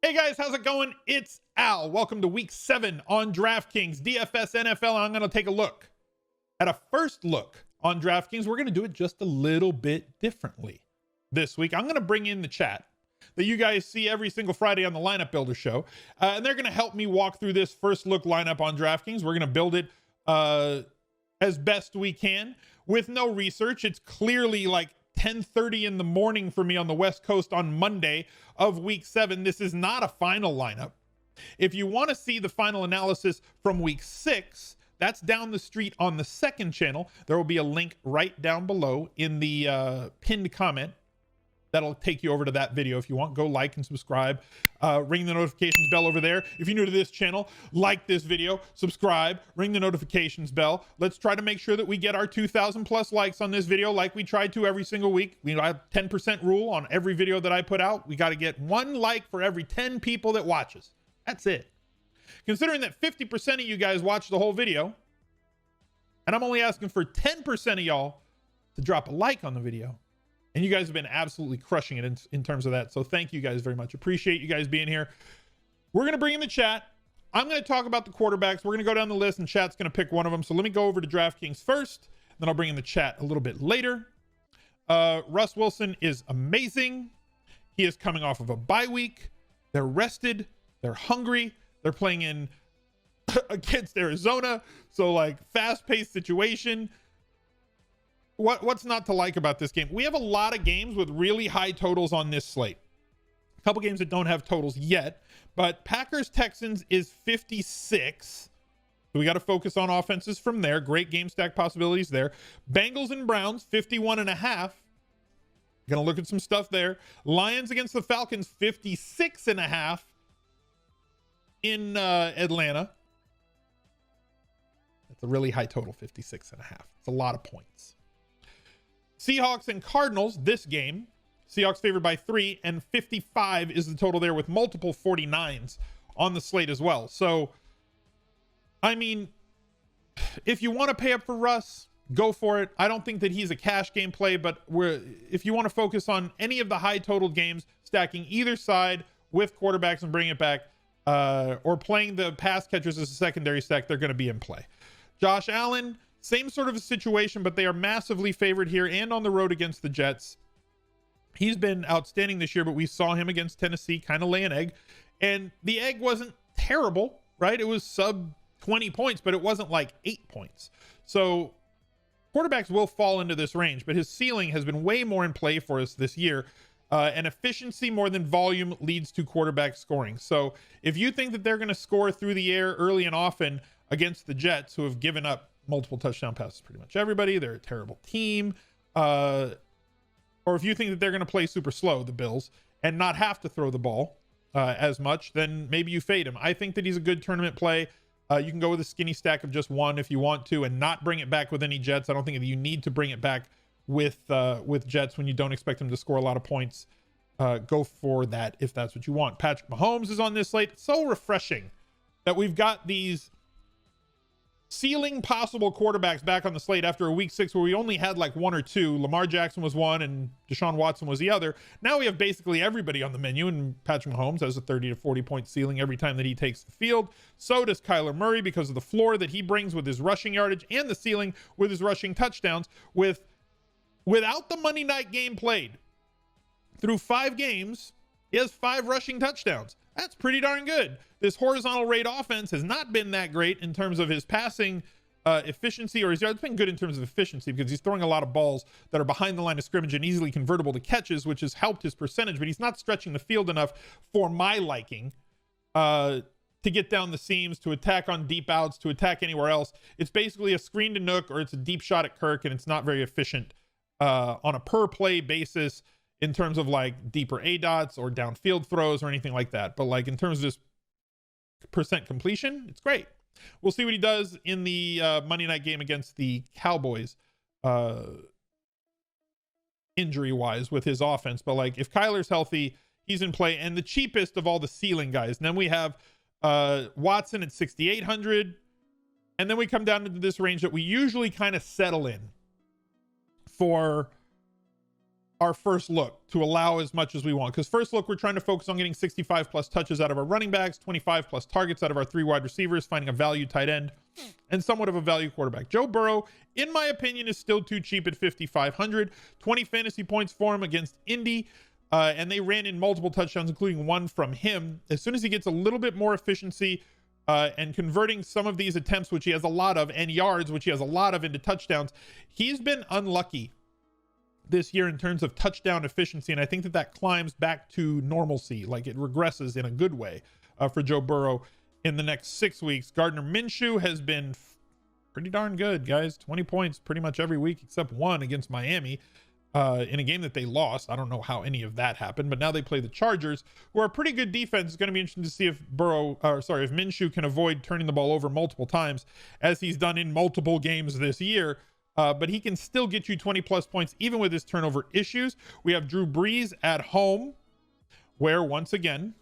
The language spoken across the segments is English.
Hey guys, how's it going? It's Al. Welcome to week 7 on DraftKings DFS NFL. I'm going to take a look at a first look on DraftKings. We're going to do it just a little bit differently this week. I'm going to bring in the chat that you guys see every single Friday on the Lineup Builder show. And they're going to help me walk through this first look lineup on DraftKings. We're going to build it as best we can with no research. It's clearly like 10:30 in the morning for me on the West Coast on Monday of week 7. This is not a final lineup. If you want to see the final analysis from week 6, that's down the street on the second channel. There will be a link right down below in the pinned comment. That'll take you over to that video. If you want, go like and subscribe. Ring the notifications bell over there. If you're new to this channel, like this video, subscribe, ring the notifications bell. Let's try to make sure that we get our 2,000 plus likes on this video like we try to every single week. We have 10% rule on every video that I put out. We got to get 1 like for every 10 people that watches. That's it. Considering that 50% of you guys watch the whole video, and I'm only asking for 10% of y'all to drop a like on the video. And you guys have been absolutely crushing it in terms of that. So thank you guys very much. Appreciate you guys being here. We're going to bring in the chat. I'm going to talk about the quarterbacks. We're going to go down the list and chat's going to pick one of them. So let me go over to DraftKings first. Then I'll bring in the chat a little bit later. Russ Wilson is amazing. He is coming off of a bye week. They're rested. They're hungry. They're playing in against Arizona. So like fast-paced situation. What's not to like about this game? We have a lot of games with really high totals on this slate. A couple games that don't have totals yet, but Packers Texans is 56. So we got to focus on offenses from there. Great game stack possibilities there. Bengals and Browns 51.5. Gonna look at some stuff there. Lions against the Falcons 56.5 in Atlanta. That's a really high total, 56.5. It's a lot of points. Seahawks and Cardinals, this game. Seahawks favored by 3, and 55 is the total there with multiple 49s on the slate as well. So, I mean, if you want to pay up for Russ, go for it. I don't think that he's a cash game play, but if you want to focus on any of the high total games, stacking either side with quarterbacks and bringing it back, or playing the pass catchers as a secondary stack, they're going to be in play. Josh Allen, same sort of a situation, but they are massively favored here and on the road against the Jets. He's been outstanding this year, but we saw him against Tennessee kind of lay an egg. And the egg wasn't terrible, right? It was sub 20 points, but it wasn't like 8 points. So quarterbacks will fall into this range, but his ceiling has been way more in play for us this year. And efficiency more than volume leads to quarterback scoring. So if you think that they're going to score through the air early and often against the Jets, who have given up multiple touchdown passes pretty much everybody, they're a terrible team, or if you think that they're going to play super slow, the Bills, and not have to throw the ball as much, then maybe you fade him. I think that he's a good tournament play. You can go with a skinny stack of just 1 if you want to and not bring it back with any Jets. I don't think that you need to bring it back with Jets when you don't expect them to score a lot of points. Go for that if that's what you want. Patrick Mahomes is on this slate. It's so refreshing that we've got these ceiling possible quarterbacks back on the slate after a week 6 where we only had like 1 or 2. Lamar Jackson was one and Deshaun Watson was the other. Now we have basically everybody on the menu, and Patrick Mahomes has a 30 to 40 point ceiling every time that he takes the field. So does Kyler Murray because of the floor that he brings with his rushing yardage and the ceiling with his rushing touchdowns. Without the Monday night game played, through 5 games, he has 5 rushing touchdowns. That's pretty darn good. This horizontal rate offense has not been that great in terms of his passing efficiency, or his yards. It's been good in terms of efficiency because he's throwing a lot of balls that are behind the line of scrimmage and easily convertible to catches, which has helped his percentage, but he's not stretching the field enough for my liking to get down the seams, to attack on deep outs, to attack anywhere else. It's basically a screen to Nook, or it's a deep shot at Kirk, and it's not very efficient on a per play basis in terms of like deeper A dots or downfield throws or anything like that. But like in terms of just percent completion, it's great. We'll see what he does in the Monday night game against the Cowboys injury wise with his offense. But like if Kyler's healthy, he's in play, and the cheapest of all the ceiling guys. And then we have Watson at 6,800. And then we come down into this range that we usually kind of settle in for our first look to allow as much as we want, because first look we're trying to focus on getting 65 plus touches out of our running backs, 25 plus targets out of our 3 wide receivers, finding a value tight end and somewhat of a value quarterback. Joe Burrow, in my opinion, is still too cheap at 5,500. 20 fantasy points for him against Indy, and they ran in multiple touchdowns, including one from him. As soon as he gets a little bit more efficiency and converting some of these attempts, which he has a lot of, and yards, which he has a lot of, into touchdowns, he's been unlucky this year in terms of touchdown efficiency, and I think that climbs back to normalcy, like it regresses in a good way for Joe Burrow in the next 6 weeks. Gardner Minshew has been pretty darn good, guys. 20 points pretty much every week except one against Miami in a game that they lost. I don't know how any of that happened, but now they play the Chargers, who are a pretty good defense. It's going to be interesting to see if if Minshew can avoid turning the ball over multiple times, as he's done in multiple games this year. But he can still get you 20 plus points even with his turnover issues. We have Drew Brees at home, where once again,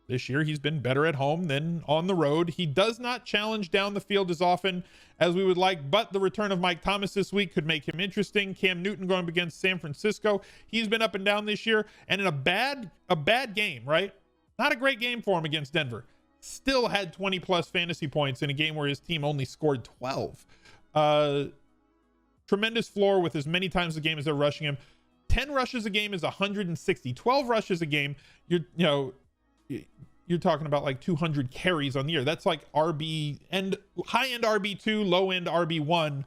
this year he's been better at home than on the road. He does not challenge down the field as often as we would like, but the return of Mike Thomas this week could make him interesting. Cam Newton going up against San Francisco. He's been up and down this year, and in a bad game, right? Not a great game for him against Denver. Still had 20 plus fantasy points in a game where his team only scored 12. Tremendous floor with as many times a game as they're rushing him. 10 rushes a game is 160. 12 rushes a game, you're talking about like 200 carries on the year. That's like RB and high-end RB2, low-end RB1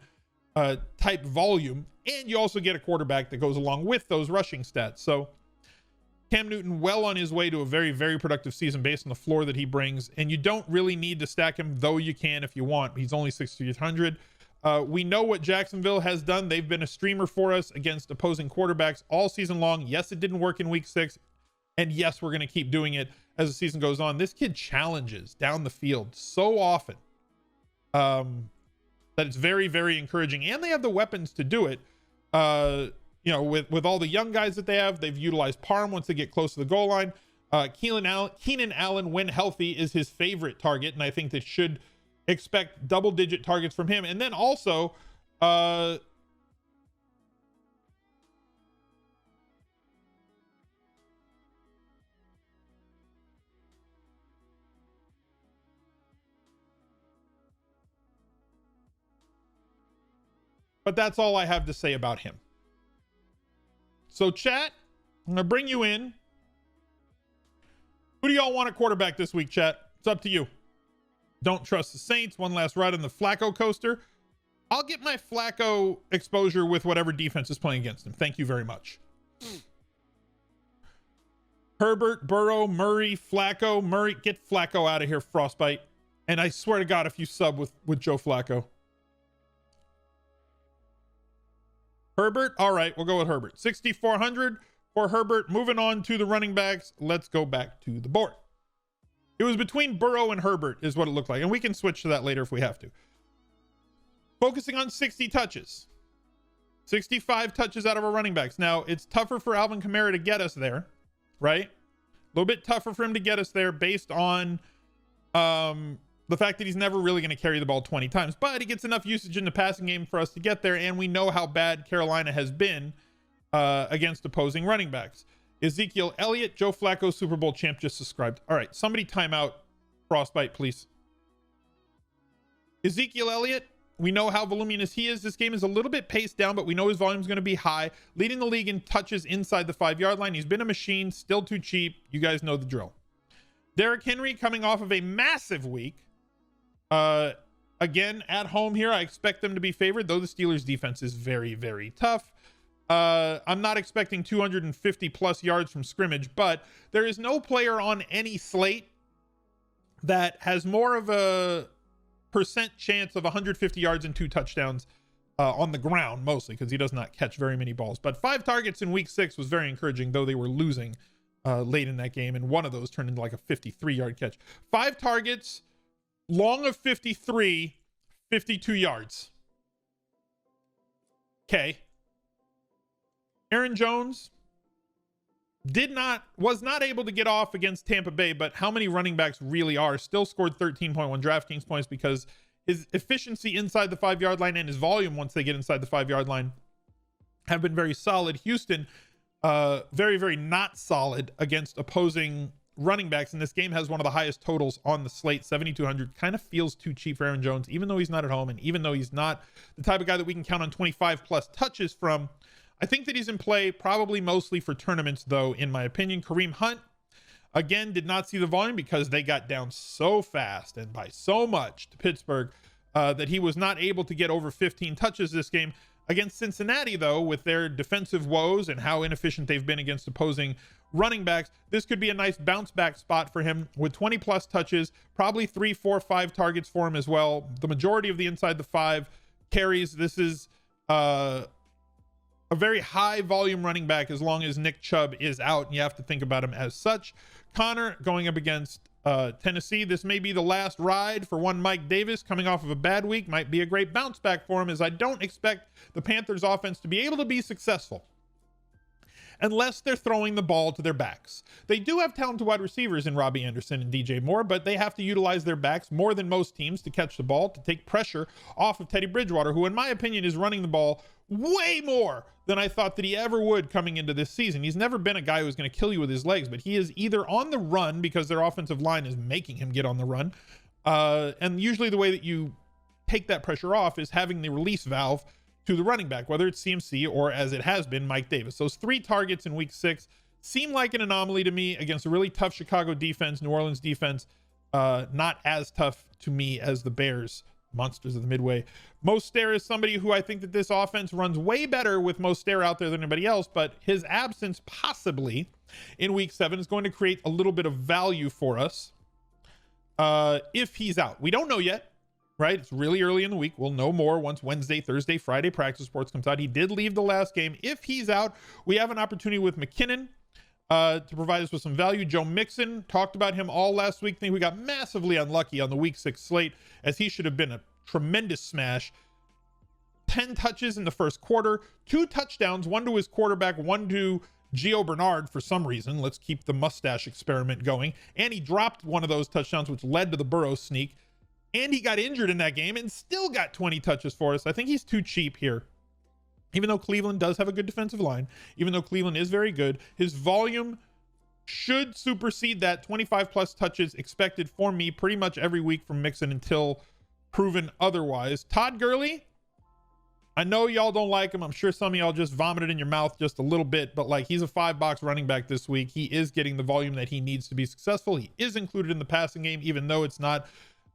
type volume. And you also get a quarterback that goes along with those rushing stats. So Cam Newton well on his way to a very, very productive season based on the floor that he brings. And you don't really need to stack him, though you can if you want. He's only 6,800. We know what Jacksonville has done. They've been a streamer for us against opposing quarterbacks all season long. Yes, it didn't work in week 6. And yes, we're going to keep doing it as the season goes on. This kid challenges down the field so often that it's very, very encouraging. And they have the weapons to do it. With all the young guys that they have, they've utilized Parham once they get close to the goal line. Keenan Allen, when healthy, is his favorite target. And I think that should expect double-digit targets from him. And then also, but that's all I have to say about him. So chat, I'm gonna bring you in. Who do y'all want at quarterback this week, chat? It's up to you. Don't trust the Saints. One last ride on the Flacco coaster. I'll get my Flacco exposure with whatever defense is playing against him. Thank you very much. Herbert, Burrow, Murray, Flacco. Murray, get Flacco out of here, Frostbite. And I swear to God, if you sub with Joe Flacco. Herbert, all right, we'll go with Herbert. 6,400 for Herbert. Moving on to the running backs. Let's go back to the board. It was between Burrow and Herbert is what it looked like. And we can switch to that later if we have to. Focusing on 60 touches. 65 touches out of our running backs. Now, it's tougher for Alvin KAMARA to get us there, right? A little bit tougher for him to get us there based on the fact that he's never really going to carry the ball 20 times. But he gets enough usage in the passing game for us to get there. And we know how bad Carolina has been against opposing running backs. Ezekiel Elliott, Joe Flacco, Super Bowl champ, just subscribed. All right, somebody time out Frostbite, please. Ezekiel Elliott, we know how voluminous he is. This game is a little bit paced down, but we know his volume is going to be high. Leading the league in touches inside the 5-yard line. He's been a machine, still too cheap. You guys know the drill. Derrick Henry coming off of a massive week. Again, at home here, I expect them to be favored, though the Steelers' defense is very, very tough. I'm not expecting 250 plus yards from scrimmage, but there is no player on any slate that has more of a percent chance of 150 yards and 2 touchdowns on the ground, mostly because he does not catch very many balls. But 5 targets in week 6 was very encouraging, though they were losing late in that game, and one of those turned into like a 53-yard catch. 5 targets, long of 53, 52 yards. Okay. Aaron Jones was not able to get off against Tampa Bay, but how many running backs really are? Still scored 13.1 DraftKings points because his efficiency inside the 5-yard line and his volume once they get inside the 5-yard line have been very solid. Houston, very, very not solid against opposing running backs. And this game has one of the highest totals on the slate, 7,200. Kind of feels too cheap for Aaron Jones, even though he's not at home. And even though he's not the type of guy that we can count on 25 plus touches from. I think that he's in play probably mostly for tournaments, though, in my opinion. Kareem Hunt, again, did not see the volume because they got down so fast and by so much to Pittsburgh that he was not able to get over 15 touches this game. Against Cincinnati, though, with their defensive woes and how inefficient they've been against opposing running backs, this could be a nice bounce back spot for him with 20 plus touches, probably 3, 4, 5 targets for him as well. The majority of the inside the 5 carries. This is a very high volume running back as long as Nick Chubb is out, and you have to think about him as such. Connor going up against Tennessee. This may be the last ride for one Mike Davis coming off of a bad week. Might be a great bounce back for him, as I don't expect the Panthers offense to be able to be successful unless they're throwing the ball to their backs. They do have talented wide receivers in Robbie Anderson and DJ Moore, but they have to utilize their backs more than most teams to catch the ball, to take pressure off of Teddy Bridgewater, who in my opinion is running the ball way more than I thought that he ever would coming into this season. He's never been a guy who's going to kill you with his legs, but he is either on the run because their offensive line is making him get on the run. And usually the way that you take that pressure off is having the release valve to the running back, whether it's CMC or, as it has been, Mike Davis. Those 3 targets in week 6 seem like an anomaly to me against a really tough Chicago defense, New Orleans defense. Not as tough to me as the Bears, monsters of the Midway. Mostert is somebody who I think that this offense runs way better with Mostert out there than anybody else, but his absence possibly in week 7 is going to create a little bit of value for us if he's out. We don't know yet. Right? It's really early in the week. We'll know more once Wednesday, Thursday, Friday practice reports comes out. He did leave the last game. If he's out, we have an opportunity with McKinnon to provide us with some value. Joe Mixon, talked about him all last week. I think we got massively unlucky on the week 6 slate, as he should have been a tremendous smash. 10 touches in the first quarter, 2 touchdowns, 1 to his quarterback, 1 to Gio Bernard for some reason. Let's keep the mustache experiment going. And he dropped one of those touchdowns, which led to the Burrow sneak. And he got injured in that game and still got 20 touches for us. I think he's too cheap here. Even though Cleveland does have a good defensive line, even though Cleveland is very good, his volume should supersede that 25 plus touches expected for me pretty much every week from Mixon until proven otherwise. Todd Gurley, I know y'all don't like him. I'm sure some of y'all just vomited in your mouth just a little bit, but like, he's a 5-box running back this week. He is getting the volume that he needs to be successful. He is included in the passing game, even though it's not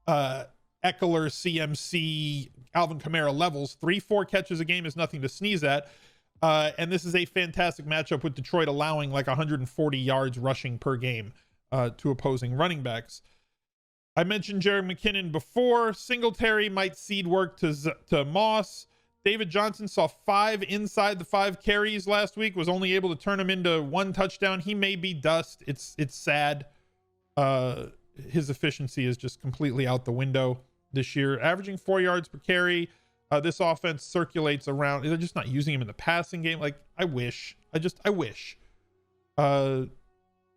Eckler, CMC, Alvin KAMARA levels. 3-4 catches a game is nothing to sneeze at. And this is a fantastic matchup with Detroit allowing like 140 yards rushing per game to opposing running backs. I mentioned Jerick McKinnon before. Singletary might cede work to Moss. David Johnson saw 5 inside the 5 carries last week, was only able to turn him into 1 touchdown. He may be dust. It's sad. His efficiency is just completely out the window this year, averaging 4 yards per carry. This offense circulates around. They're just not using him in the passing game. Like, I wish.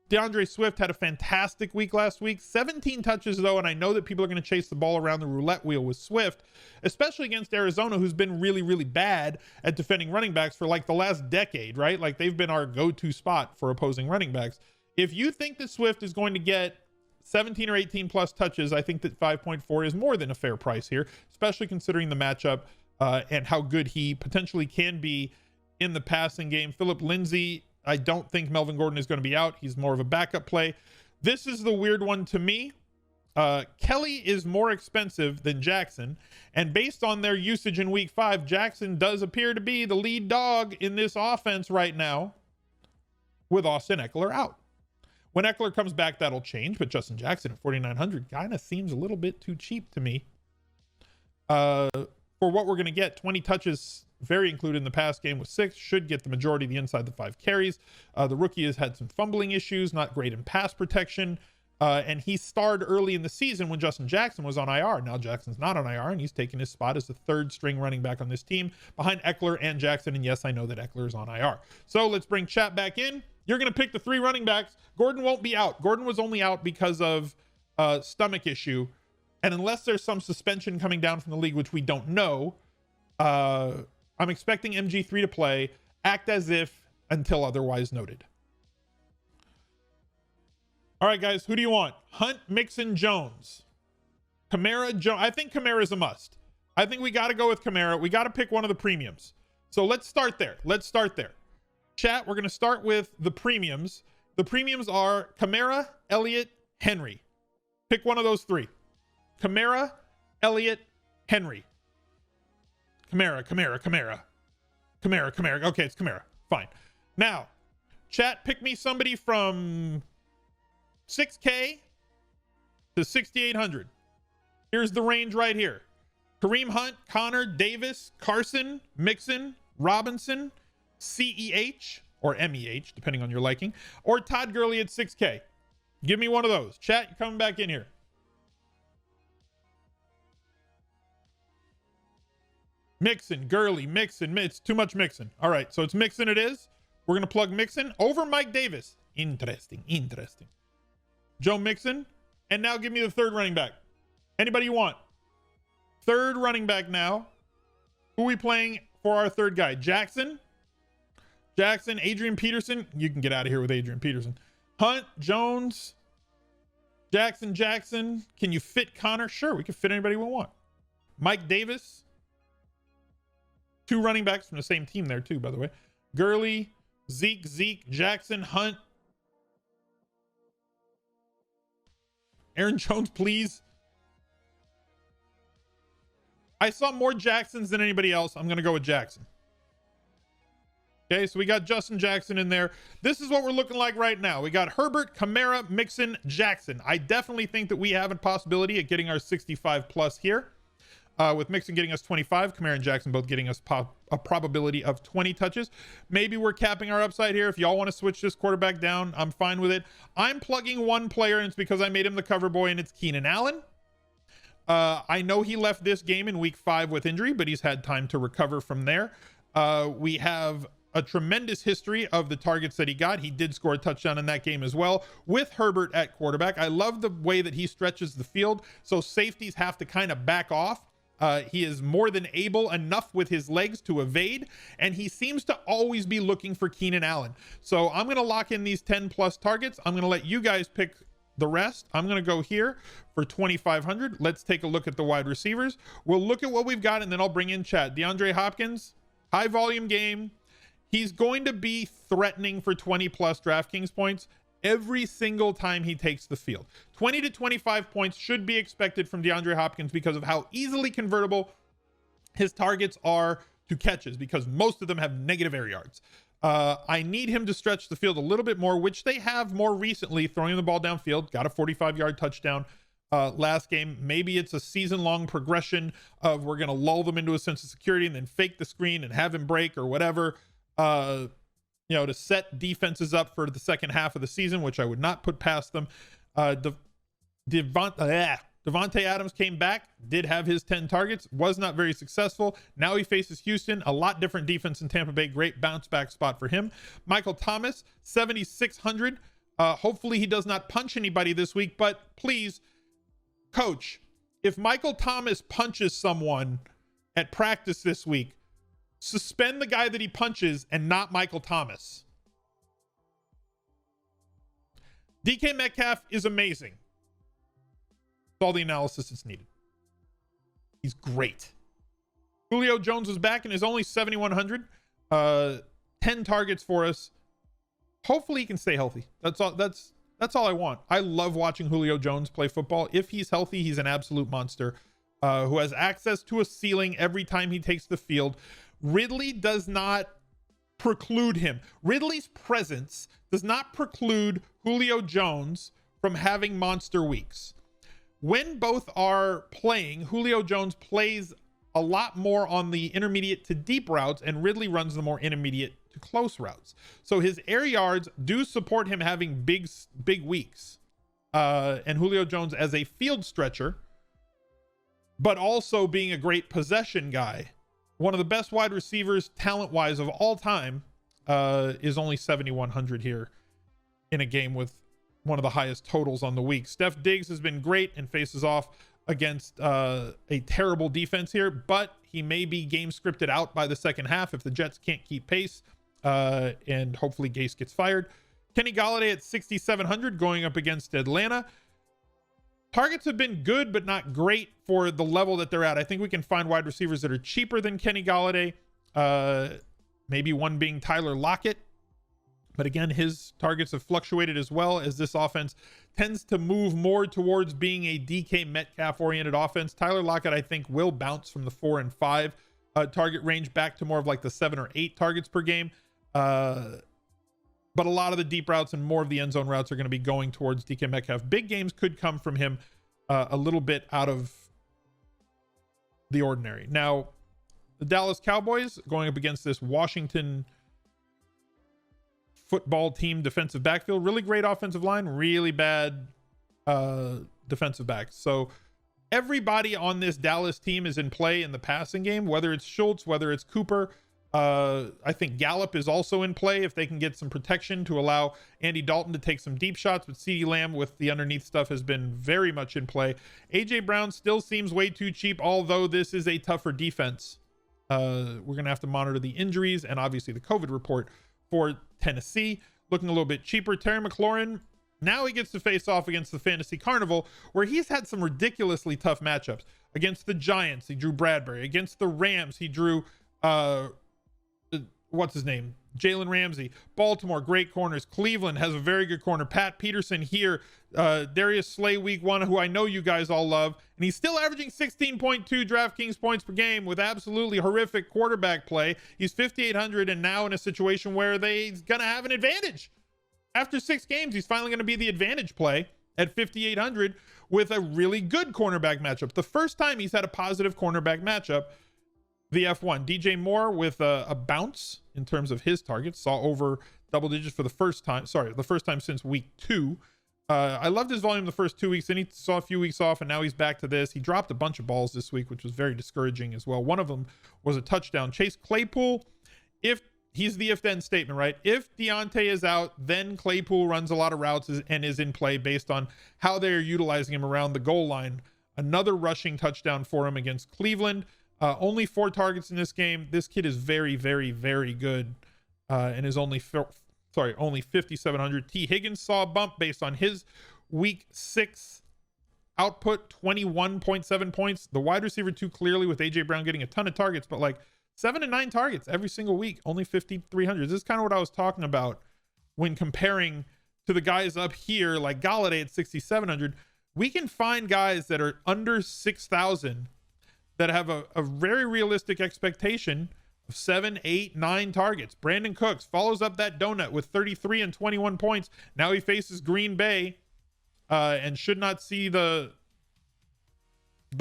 DeAndre Swift had a fantastic week last week. 17 touches, though, and I know that people are going to chase the ball around the roulette wheel with Swift, especially against Arizona, who's been really, really bad at defending running backs for like the last decade, right? Like, they've been our go-to spot for opposing running backs. If you think that Swift is going to get 17 or 18 plus touches, I think that 5.4 is more than a fair price here, especially considering the matchup and how good he potentially can be in the passing game. Philip Lindsay, I don't think Melvin Gordon is going to be out. He's more of a backup play. This is the weird one to me. Kelly is more expensive than Jackson, and based on their usage in week 5, Jackson does appear to be the lead dog in this offense right now with Austin Eckler out. When Eckler comes back, that'll change, but Justin Jackson at 4,900 kind of seems a little bit too cheap to me. For what we're going to get, 20 touches, very included in the pass game with 6, should get the majority of the inside the 5 carries. The rookie has had some fumbling issues, not great in pass protection, and he starred early in the season when Justin Jackson was on IR. Now Jackson's not on IR, and he's taken his spot as the 3rd string running back on this team behind Eckler and Jackson, and yes, I know that Eckler is on IR. So let's bring chat back in. You're going to pick the 3 running backs. Gordon won't be out. Gordon was only out because of stomach issue. And unless there's some suspension coming down from the league, which we don't know, I'm expecting MG3 to play, act as if until otherwise noted. All right, guys, who do you want? Hunt, Mixon, Jones. KAMARA, Jones. I think KAMARA is a must. I think we got to go with KAMARA. We got to pick one of the premiums. So let's start there. Chat, we're going to start with the premiums. The premiums are KAMARA, ELLIOTT, Henry. Pick one of those three. KAMARA, ELLIOTT, Henry. KAMARA. Okay, it's KAMARA. Fine. Now, chat, pick me somebody from 6K to 6,800. Here's the range right here. Kareem Hunt, Connor, Davis, Carson, Mixon, Robinson, CEH, or MEH, depending on your liking, or Todd Gurley at 6K. Give me one of those. Chat, you're coming back in here. Mixon, Gurley, Mixon. It's too much Mixon. All right, so it's Mixon it is. We're going to plug Mixon over Mike Davis. Interesting. Joe Mixon. And now give me the third running back. Anybody you want. Third running back now. Who are we playing for our third guy? Jackson, Adrian Peterson. You can get out of here with Adrian Peterson. Hunt, Jones, Jackson. Can you fit Connor? Sure, we can fit anybody we want. Mike Davis. Two running backs from the same team there too, by the way. Gurley, Zeke, Jackson, Hunt. Aaron Jones, please. I saw more Jacksons than anybody else. I'm going to go with Jackson. Okay, so we got Justin Jackson in there. This is what we're looking like right now. We got Herbert, KAMARA, Mixon, Jackson. I definitely think that we have a possibility at getting our 65 plus here. With Mixon getting us 25, KAMARA and Jackson both getting us a probability of 20 touches. Maybe we're capping our upside here. If y'all want to switch this quarterback down, I'm fine with it. I'm plugging one player, and it's because I made him the cover boy, and it's Keenan Allen. I know he left this game in week 5 with injury, but he's had time to recover from there. We have a tremendous history of the targets that he got. He did score a touchdown in that game as well with Herbert at quarterback. I love the way that he stretches the field, so safeties have to kind of back off. He is more than able enough with his legs to evade, and he seems to always be looking for Keenan Allen. So I'm going to lock in these 10 plus targets. I'm going to let you guys pick the rest. I'm going to go here for 2,500. Let's take a look at the wide receivers. We'll look at what we've got, and then I'll bring in chat. DeAndre Hopkins, high volume game. He's going to be threatening for 20 plus DraftKings points every single time he takes the field. 20 to 25 points should be expected from DeAndre Hopkins because of how easily convertible his targets are to catches, because most of them have negative air yards. I need him to stretch the field a little bit more, which they have more recently, throwing the ball downfield. Got a 45-yard touchdown last game. Maybe it's a season-long progression of we're going to lull them into a sense of security and then fake the screen and have him break or whatever. To set defenses up for the second half of the season, which I would not put past them. Devontae Adams came back, did have his 10 targets, was not very successful. Now he faces Houston, a lot different defense in Tampa Bay. Great bounce back spot for him. Michael Thomas, 7,600. Hopefully he does not punch anybody this week, but please, coach, if Michael Thomas punches someone at practice this week, suspend the guy that he punches and not Michael Thomas. DK Metcalf is amazing. That's all the analysis that's needed. He's great. Julio Jones is back and is only 7,100. 10 targets for us. Hopefully he can stay healthy. That's all I want. I love watching Julio Jones play football. If he's healthy, he's an absolute monster who has access to a ceiling every time he takes the field. Ridley does not preclude him. Ridley's presence does not preclude Julio Jones from having monster weeks. When both are playing, Julio Jones plays a lot more on the intermediate to deep routes, and Ridley runs the more intermediate to close routes. So his air yards do support him having big weeks. And Julio Jones as a field stretcher, but also being a great possession guy. One of the best wide receivers talent-wise of all time is only 7,100 here in a game with one of the highest totals on the week. Steph Diggs has been great and faces off against a terrible defense here, but he may be game scripted out by the second half if the Jets can't keep pace. and hopefully Gase gets fired. Kenny Golladay at 6,700 going up against Atlanta. Targets have been good, but not great for the level that they're at. I think we can find wide receivers that are cheaper than Kenny Golladay. Maybe one being Tyler Lockett. But again, his targets have fluctuated as well, as this offense tends to move more towards being a DK Metcalf oriented offense. Tyler Lockett, I think, will bounce from the 4 and 5 target range back to more of like the 7 or 8 targets per game. But a lot of the deep routes and more of the end zone routes are going to be going towards DK Metcalf. Big games could come from him a little bit out of the ordinary. Now, the Dallas Cowboys going up against this Washington football team defensive backfield. Really great offensive line, really bad defensive backs. So everybody on this Dallas team is in play in the passing game, whether it's Schultz, whether it's Cooper. I think Gallup is also in play if they can get some protection to allow Andy Dalton to take some deep shots, but CeeDee Lamb with the underneath stuff has been very much in play. AJ Brown still seems way too cheap, although this is a tougher defense. We're going to have to monitor the injuries and obviously the COVID report for Tennessee. Looking a little bit cheaper. Terry McLaurin, now he gets to face off against the Fantasy Carnival, where he's had some ridiculously tough matchups. Against the Giants, he drew Bradbury. Against the Rams, he drew what's his name? Jalen Ramsey. Baltimore, great corners. Cleveland has a very good corner. Pat Peterson here. Darius Slay week 1, who I know you guys all love. And he's still averaging 16.2 DraftKings points per game with absolutely horrific quarterback play. He's 5,800 and now in a situation where he's going to have an advantage. After 6 games, he's finally going to be the advantage play at 5,800 with a really good cornerback matchup. The first time he's had a positive cornerback matchup. The F1, DJ Moore with a bounce in terms of his targets, saw over double digits for the first time. Sorry, the first time since week 2. I loved his volume the first 2 weeks, then he saw a few weeks off, and now he's back to this. He dropped a bunch of balls this week, which was very discouraging as well. One of them was a touchdown. Chase Claypool, if he's the if-then statement, right? If Deontay is out, then Claypool runs a lot of routes and is in play based on how they're utilizing him around the goal line. Another rushing touchdown for him against Cleveland. Only 4 targets in this game. This kid is very, very, very good, and is only 5,700. T. Higgins saw a bump based on his week 6 output, 21.7 points. The wide receiver 2 clearly with AJ Brown getting a ton of targets, but like 7 to 9 targets every single week, only 5,300. This is kind of what I was talking about when comparing to the guys up here like Golladay at 6,700. We can find guys that are under 6,000 that have a very realistic expectation of 7, 8, 9 targets. Brandon Cooks follows up that donut with 33 and 21 points. Now he faces Green Bay and should not see the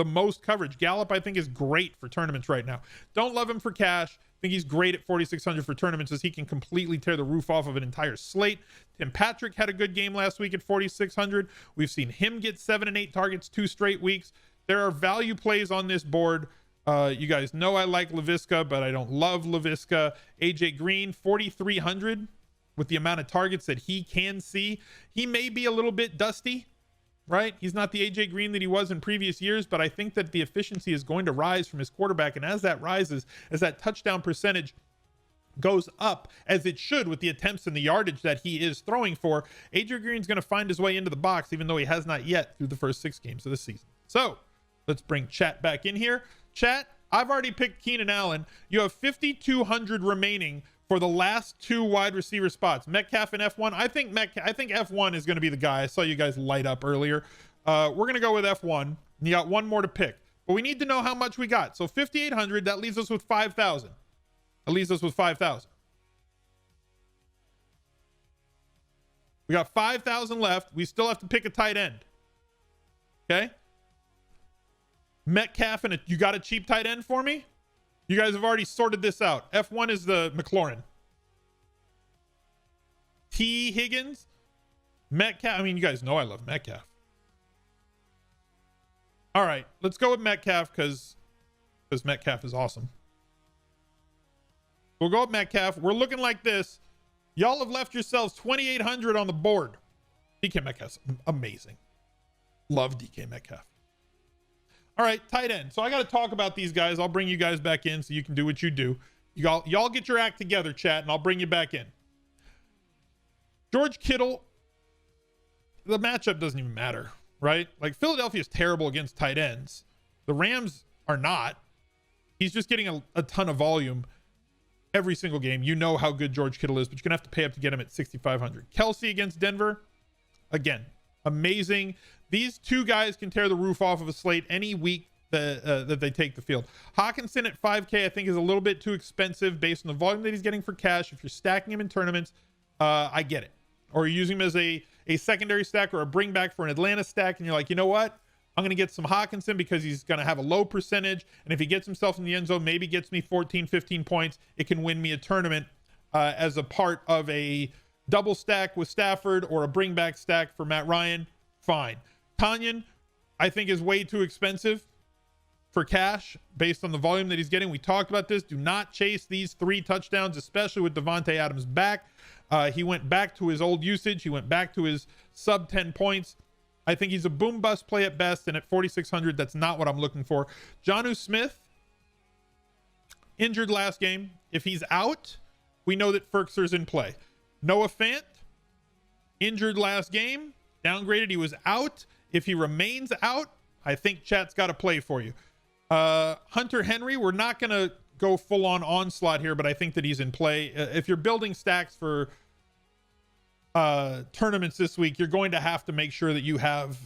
most coverage. Gallup, I think, is great for tournaments right now. Don't love him for cash. I think he's great at 4,600 for tournaments as he can completely tear the roof off of an entire slate. Tim Patrick had a good game last week at 4,600. We've seen him get 7 and 8 targets 2 straight weeks. There are value plays on this board. You guys know I like LaVisca, but I don't love LaVisca. AJ Green, 4,300 with the amount of targets that he can see. He may be a little bit dusty, right? He's not the AJ Green that he was in previous years, but I think that the efficiency is going to rise from his quarterback. And as that rises, as that touchdown percentage goes up, as it should with the attempts and the yardage that he is throwing for, AJ Green's going to find his way into the box, even though he has not yet through the first 6 games of the season. So let's bring chat back in here. Chat, I've already picked Keenan Allen. You have 5,200 remaining for the last 2 wide receiver spots. Metcalf and F1. I think F1 is going to be the guy. I saw you guys light up earlier. We're going to go with F1. You got one more to pick, but we need to know how much we got. So 5,800, that leaves us with 5,000. That leaves us with 5,000. We got 5,000 left. We still have to pick a tight end. Okay. Metcalf and you got a cheap tight end for me? You guys have already sorted this out. F1 is the McLaurin. T. Higgins. Metcalf. I mean, you guys know I love Metcalf. All right, let's go with Metcalf because Metcalf is awesome. We'll go with Metcalf. We're looking like this. Y'all have left yourselves 2,800 on the board. DK Metcalf's amazing. Love DK Metcalf. All right, tight end. So I got to talk about these guys. I'll bring you guys back in so you can do what you do. Y'all get your act together, chat, and I'll bring you back in. George Kittle, the matchup doesn't even matter, right? Like, Philadelphia is terrible against tight ends. The Rams are not. He's just getting a ton of volume every single game. You know how good George Kittle is, but you're going to have to pay up to get him at 6,500. Kelsey against Denver, again, amazing. These two guys can tear the roof off of a slate any week that they take the field. Hawkinson at 5K, I think, is a little bit too expensive based on the volume that he's getting for cash. If you're stacking him in tournaments, I get it. Or you're using him as a secondary stack or a bring back for an Atlanta stack, and you're like, you know what? I'm going to get some Hawkinson because he's going to have a low percentage. And if he gets himself in the end zone, maybe gets me 14, 15 points, it can win me a tournament as a part of a double stack with Stafford or a bring back stack for Matt Ryan. Fine. Tanyan, I think, is way too expensive for cash based on the volume that he's getting. We talked about this. Do not chase these 3 touchdowns, especially with Devontae Adams back. He went back to his old usage. He went back to his sub 10 points. I think he's a boom bust play at best, and at 4,600, that's not what I'm looking for. Jonnu Smith, injured last game. If he's out, we know that Ferkser's in play. Noah Fant, injured last game, downgraded. He was out. If he remains out, I think chat's got a play for you. Hunter Henry, we're not going to go full on onslaught here, but I think that he's in play. If you're building stacks for tournaments this week, you're going to have to make sure that you have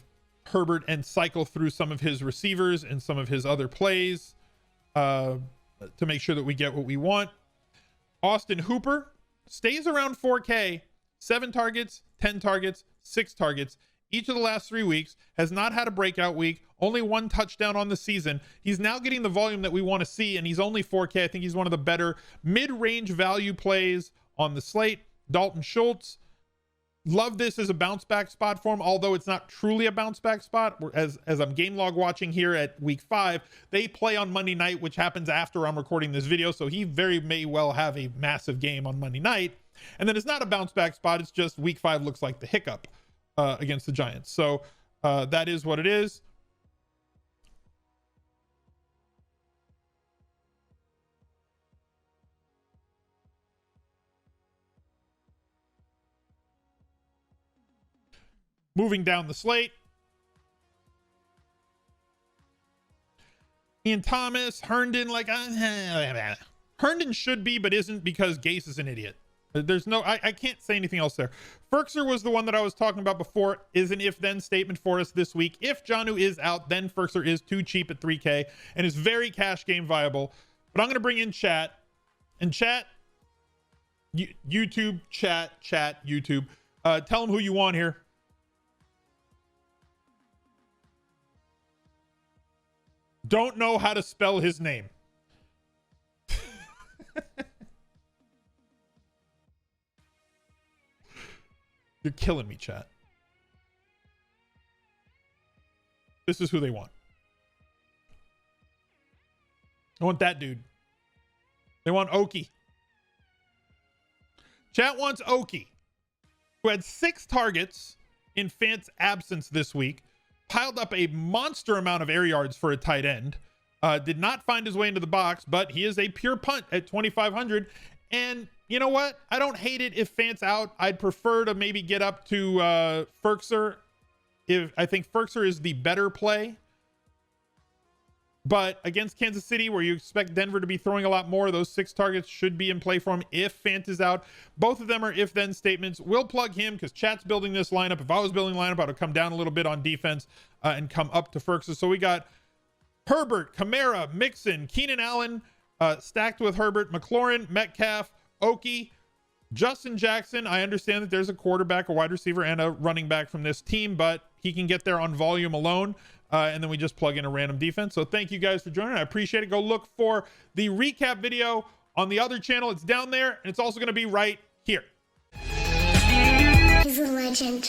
Herbert and cycle through some of his receivers and some of his other plays to make sure that we get what we want. Austin Hooper stays around 4K, 7 targets, 10 targets, 6 targets. Each of the last 3 weeks, has not had a breakout week, only 1 touchdown on the season. He's now getting the volume that we want to see, and he's only 4K. I think he's one of the better mid-range value plays on the slate. Dalton Schultz, love this as a bounce back spot for him, although it's not truly a bounce back spot. As I'm game log watching here at week 5, they play on Monday night, which happens after I'm recording this video. So he very may well have a massive game on Monday night. And then it's not a bounce back spot. It's just week 5 looks like the hiccup against the Giants. So that is what it is. Moving down the slate, Ian Thomas, Herndon, like Herndon should be, but isn't because Gase is an idiot. There's no, I can't say anything else there. Ferkser was the one that I was talking about before, is an if-then statement for us this week. If Jonnu is out, then Ferkser is too cheap at 3K and is very cash game viable. But I'm going to bring in chat, and chat, YouTube, chat, YouTube. Tell them who you want here. Don't know how to spell his name. You're killing me, chat. This is who they want. I want that dude. They want Oki. Chat wants Oki, who had 6 targets in Fant's absence this week, piled up a monster amount of air yards for a tight end, did not find his way into the box, but he is a pure punt at 2,500. And you know what? I don't hate it if Fant's out. I'd prefer to maybe get up to Ferkser. I think Ferkser is the better play. But against Kansas City, where you expect Denver to be throwing a lot more, those 6 targets should be in play for him if Fant is out. Both of them are if-then statements. We'll plug him because chat's building this lineup. If I was building lineup, I would come down a little bit on defense and come up to Ferkser. So we got Herbert, KAMARA, MIXON, Keenan Allen, stacked with Herbert, McLaurin, Metcalf, Oki, Justin Jackson. I understand that there's a quarterback, a wide receiver, and a running back from this team, but he can get there on volume alone. And then we just plug in a random defense. So thank you guys for joining. I appreciate it. Go look for the recap video on the other channel. It's down there, and it's also going to be right here. He's a legend.